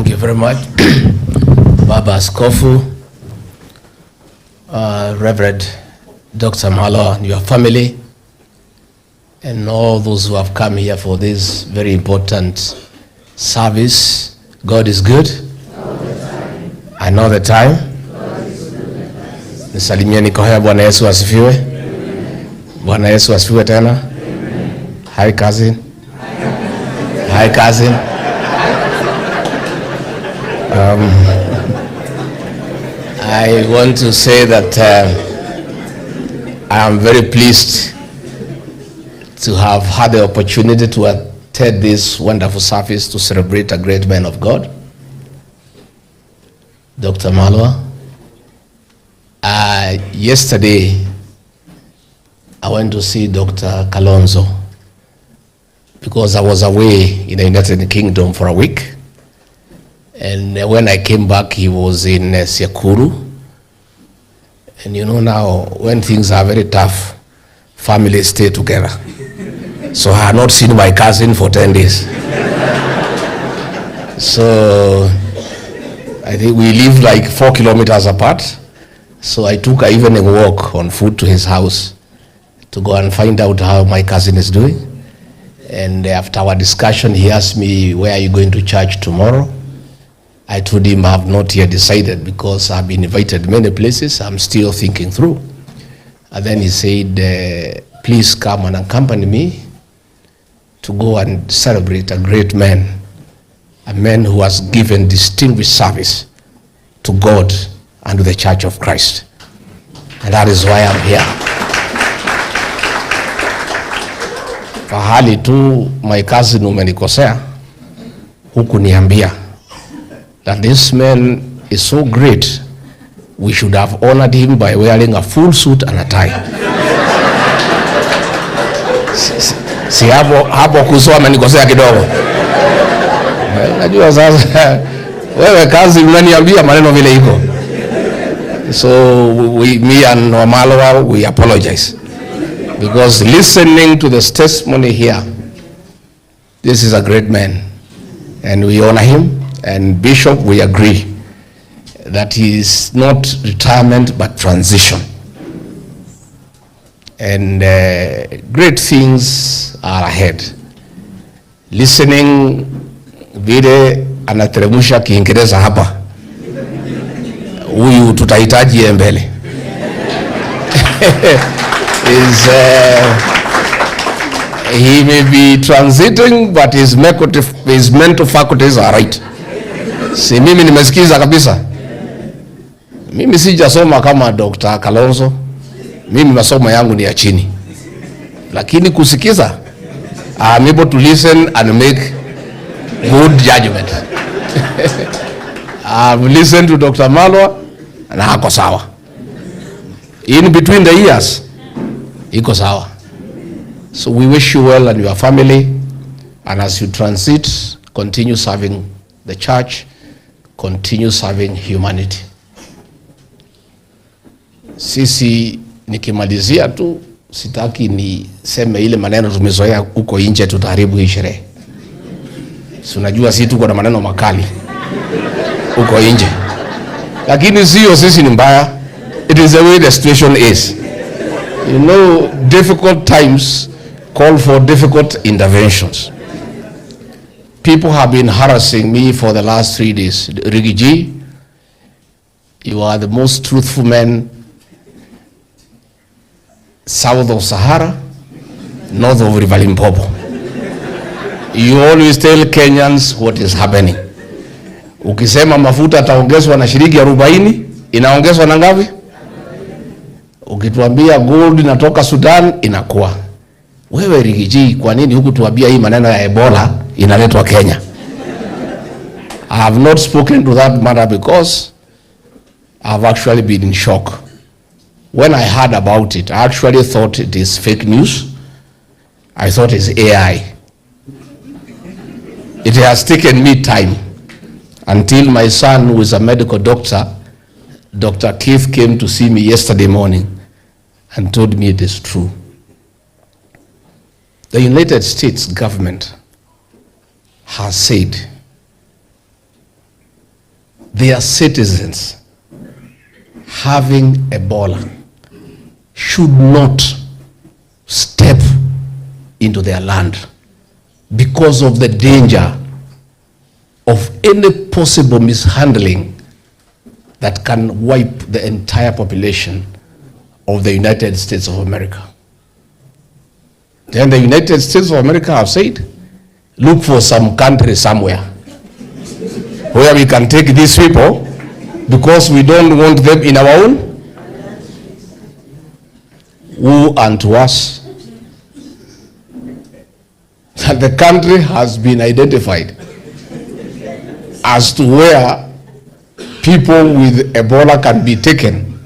Thank you very much, Baba Askofu, Reverend Dr. Malo and your family, and all those who have come here for this very important service. God is good. I know the time. Nisalimia nikohea. Bwana Yesu asifiwe. Bwana Yesu asifiwe tena. Hi cousin. Hi cousin. I want to say that I am very pleased to have had the opportunity to attend this wonderful service to celebrate a great man of God, Dr. Malo. Yesterday, I went to see Dr. Kalonzo because I was away in the United Kingdom for a week. And when I came back, he was in Sekuru. And you know now, when things are very tough, families stay together. So I had not seen my cousin for 10 days. So I think we live like 4 kilometers apart. So I took an evening walk on foot to his house to go and find out how my cousin is doing. And after our discussion, he asked me, where are you going to church tomorrow? I told him I have not yet decided because I've been invited many places. I'm still thinking through. And then he said, please come and accompany me to go and celebrate a great man, a man who has given distinguished service to God and to the Church of Christ. And that is why I'm here. Fahali tu my cousin umenikosea, hukuniambia that this man is so great, we should have honored him by wearing a full suit and a tie. Si hapo kusoma nikosea kidogo. Najua sasa wewe kazi unaniambia maneno vile iko. So me and Malo, we apologize. Because listening to this testimony here, this is a great man. And we honor him. And Bishop, we agree that he is not retirement but transition. And great things are ahead. Listening vile anateremsha Kiingereza hapa, huyu tutahitaji mbele. He may be transiting but his mental faculties are right. Si mimi nimesikiza kabisa. Mimi sijasoma kama Dr. Kalonzo. Mimi masomo yangu ni ya chini. Lakini kusikiza, I'm able to listen and make good judgment. I've listened to Dr. Malo na hako sawa. In between the years, iko sawa. So we wish you well and your family, and as you transit, continue serving the church, continue serving humanity. Sisi nikimalizia tu, sitaki niseme ile maneno tumezoea huko nje tutaharibu hii sherehe. Si unajua sisi tuko na maneno makali huko nje. Lakini sio sisi ni mbaya. It is the way the situation is. You know, difficult times call for difficult interventions. People have been harassing me for the last 3 days. Rigiji, you are the most truthful man south of Sahara, north of River Limpopo. You always tell Kenyans what is happening. Ukisema mafuta ataongezwa na shilingi 40, inaongezwa na ngapi? Ukituambia gold inatoka Sudan, inakuwa. Wewe Rigiji, kwa nini hukutuambia hii maneno ya Ebola inaletwa Kenya? I have not spoken to that matter because I have actually been in shock. When I heard about it, I actually thought it is fake news. I thought it's AI. It has taken me time until my son, who is a medical doctor, Dr. Keith, came to see me yesterday morning and told me it is true. The United States government has said their citizens having Ebola should not step into their land because of the danger of any possible mishandling that can wipe the entire population of the United States of America. Then the United States of America have said, look for some country somewhere where we can take these people because we don't want them in our own. Woe unto us that the country has been identified as to where people with Ebola can be taken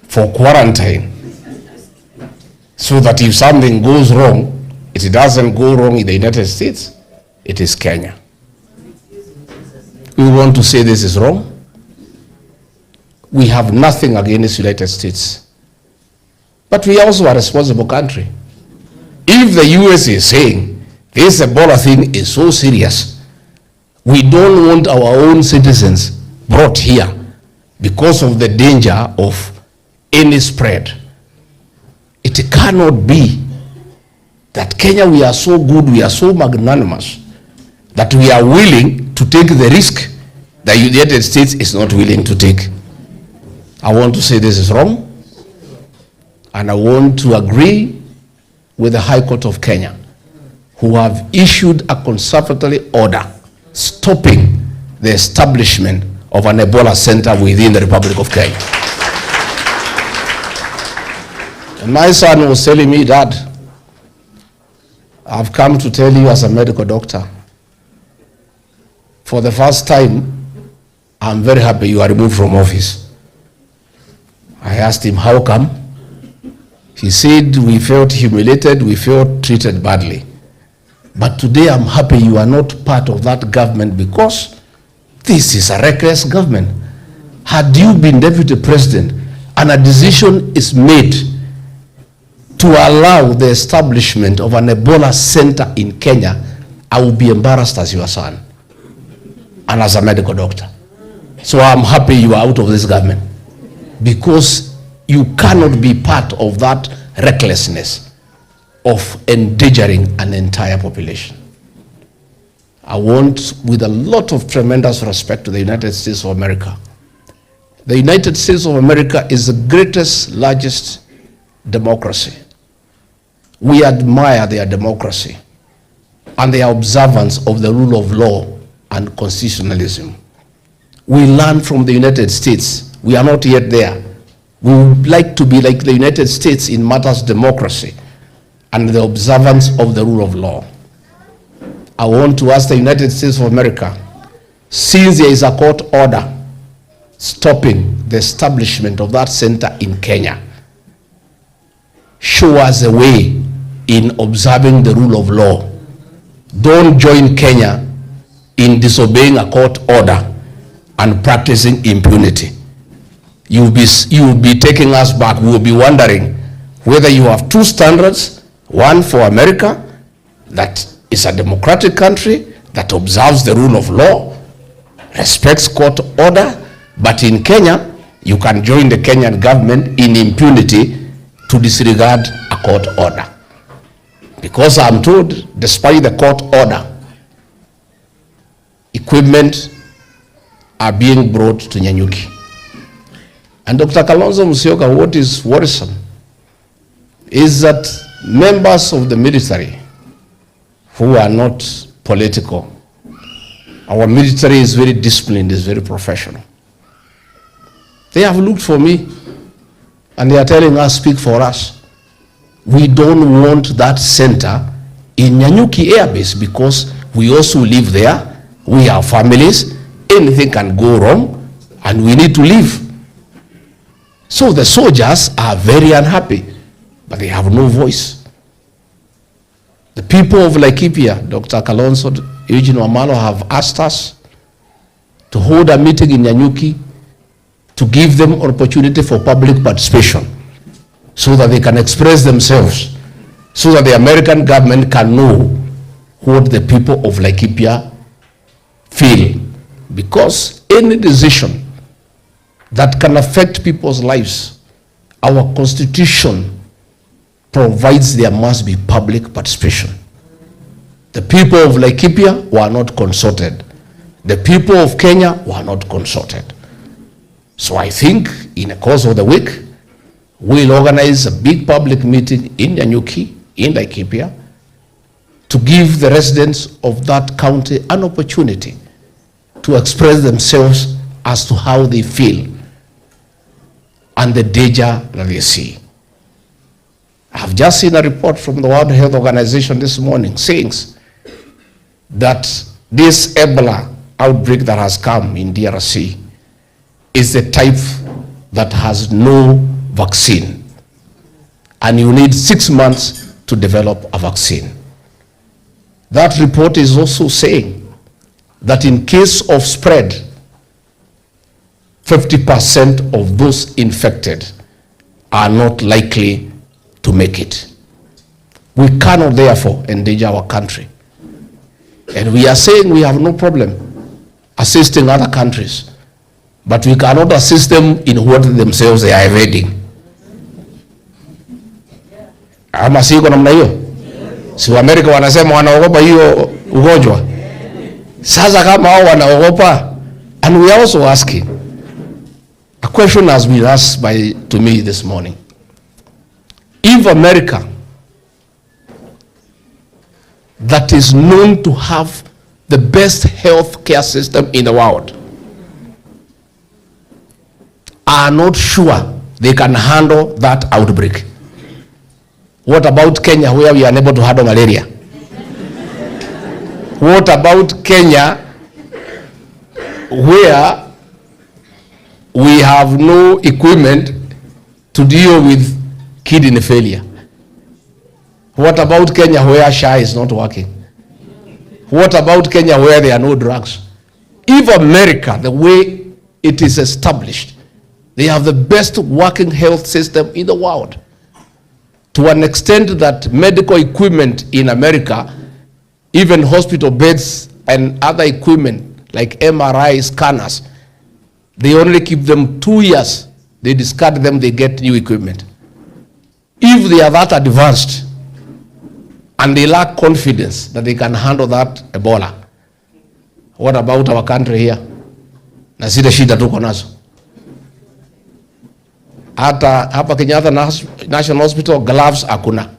for quarantine, so that if something goes wrong, it doesn't go wrong in the United States, it is Kenya. We want to say this is wrong. We have nothing against the United States, but we are also a responsible country. If the US is saying this Ebola thing is so serious, we don't want our own citizens brought here because of the danger of any spread. It cannot be that Kenya, we are so good, we are so magnanimous, that we are willing to take the risk that the United States is not willing to take. I want to say this is wrong, and I want to agree with the High Court of Kenya, who have issued a conservatory order stopping the establishment of an Ebola Centre within the Republic of Kenya. And my son was telling me, Dad, I've come to tell you as a medical doctor, for the first time, I'm very happy you are removed from office. I asked him, how come? He said, we felt humiliated, we felt treated badly. But today I'm happy you are not part of that government, because this is a reckless government. Had you been deputy president and a decision is made to allow the establishment of an Ebola Centre in Kenya, I will be embarrassed as your son and as a medical doctor. So I'm happy you are out of this government, because you cannot be part of that recklessness of endangering an entire population. I want, with a lot of tremendous respect to the United States of America, the United States of America is the greatest, largest democracy. We admire their democracy and their observance of the rule of law and constitutionalism. We learn from the United States. We are not yet there. We would like to be like the United States in matters of democracy and the observance of the rule of law. I want to ask the United States of America, since there is a court order stopping the establishment of that center in Kenya, show us a way in observing the rule of law. Don't join Kenya in disobeying a court order and practicing impunity. You will be taking us back. We will be wondering whether you have two standards, one for America, that is a democratic country that observes the rule of law, respects court order, but in Kenya, you can join the Kenyan government in impunity to disregard a court order. Because I'm told, despite the court order, equipment are being brought to Nyanyuki. And Dr. Kalonzo Musyoka, what is worrisome is that members of the military who are not political, our military is very disciplined, is very professional. They have looked for me and they are telling us, speak for us. We don't want that center in Nyanyuki Air Base because we also live there. We have families. Anything can go wrong and we need to leave. So the soldiers are very unhappy, but they have no voice. The people of Laikipia, Dr. Kalonzo, Eugene Malo, have asked us to hold a meeting in Nyanyuki to give them an opportunity for public participation so that they can express themselves, so that the American government can know what the people of Laikipia feel. Because any decision that can affect people's lives, our constitution provides there must be public participation. The people of Laikipia were not consulted. The people of Kenya were not consulted. So I think in the course of the week, we'll organize a big public meeting in Nyanyuki, in Laikipia, to give the residents of that county an opportunity to express themselves as to how they feel and the danger that they see. I have just seen a report from the World Health Organization this morning saying that this Ebola outbreak that has come in DRC is the type that has no vaccine, and you need 6 months to develop a vaccine. That report is also saying that in case of spread, 50% of those infected are not likely to make it. We cannot therefore endanger our country. And we are saying we have no problem assisting other countries, but we cannot assist them in what themselves they are evading. Ama siko namna hiyo? Si wa Amerika wanasema wanaogopa hiyo ugonjwa. Sasa kama hao wanaogopa, and we are also asking, a question has been asked to me this morning. If America, that is known to have the best health care system in the world, are not sure they can handle that outbreak, what about Kenya, where we are unable to handle malaria? What about Kenya, where we have no equipment to deal with kidney failure? What about Kenya, where SHA is not working? What about Kenya, where there are no drugs? If America, the way it is established, they have the best working health system in the world, to an extent that medical equipment in America, even hospital beds and other equipment like MRI scanners, they only keep them 2 years. They discard them, they get new equipment. If they are that advanced and they lack confidence that they can handle that Ebola, what about our country here? Na zile shida tuko nazo. Hata hapa Kenyatta National Hospital gloves hakuna.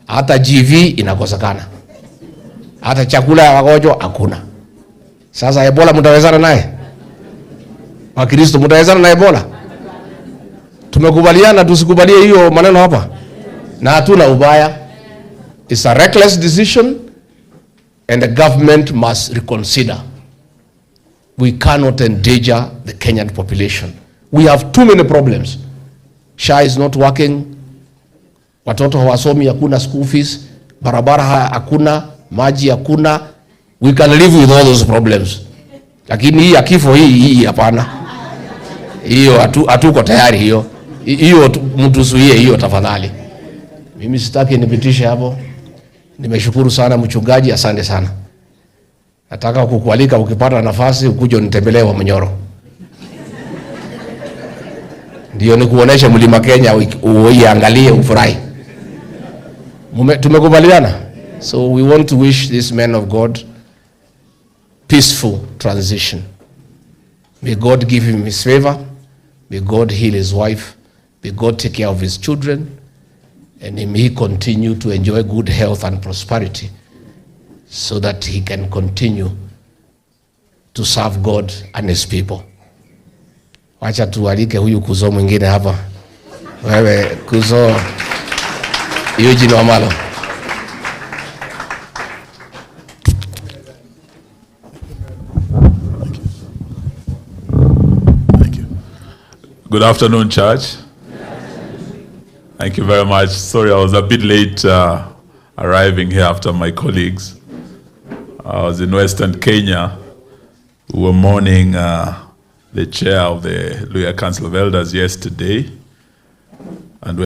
Hata GV inakosekana. Hata chakula ya wagonjwa hakuna. Sasa Ebola mtawezana naye? Wakristo mtawezana na Ebola? Tumekubaliana tusikubalie hiyo maneno hapa. Na hatuna ubaya. It's a reckless decision and the government must reconsider. We cannot endanger the Kenyan population. We have too many problems. SHA is not working. Watoto hawasomi, hakuna school fees. Barabara hakuna, maji hakuna. We can live with all those problems. Lakini hii ya kifo hii hapana. Hiyo hatuko tayari hiyo. Hiyo mtuzuie hiyo tafadhali. Mimi sitaki nipitishe hapo. Nimeshukuru sana mchungaji, asante sana. Nataka kukualika ukipata nafasi ukuje unitembelee wa Mnyoro. Ndio nikuoneshe mlima Kenya uiangalie ufurahi. Tumekubaliana? So we want to wish this man of God peaceful transition. May God give him his favor. May God heal his wife. May God take care of his children. And may he continue to enjoy good health and prosperity so that he can continue to serve God and his people. Wacha tualike huyu kuzo mwingine hapa. Wewe kuzo Eugene wa Malo. Thank you. Good afternoon, church. Thank you very much. Sorry, I was a bit late arriving here after my colleagues. I was in Western Kenya. We were mourning the chair of the Luhya Council of Elders yesterday.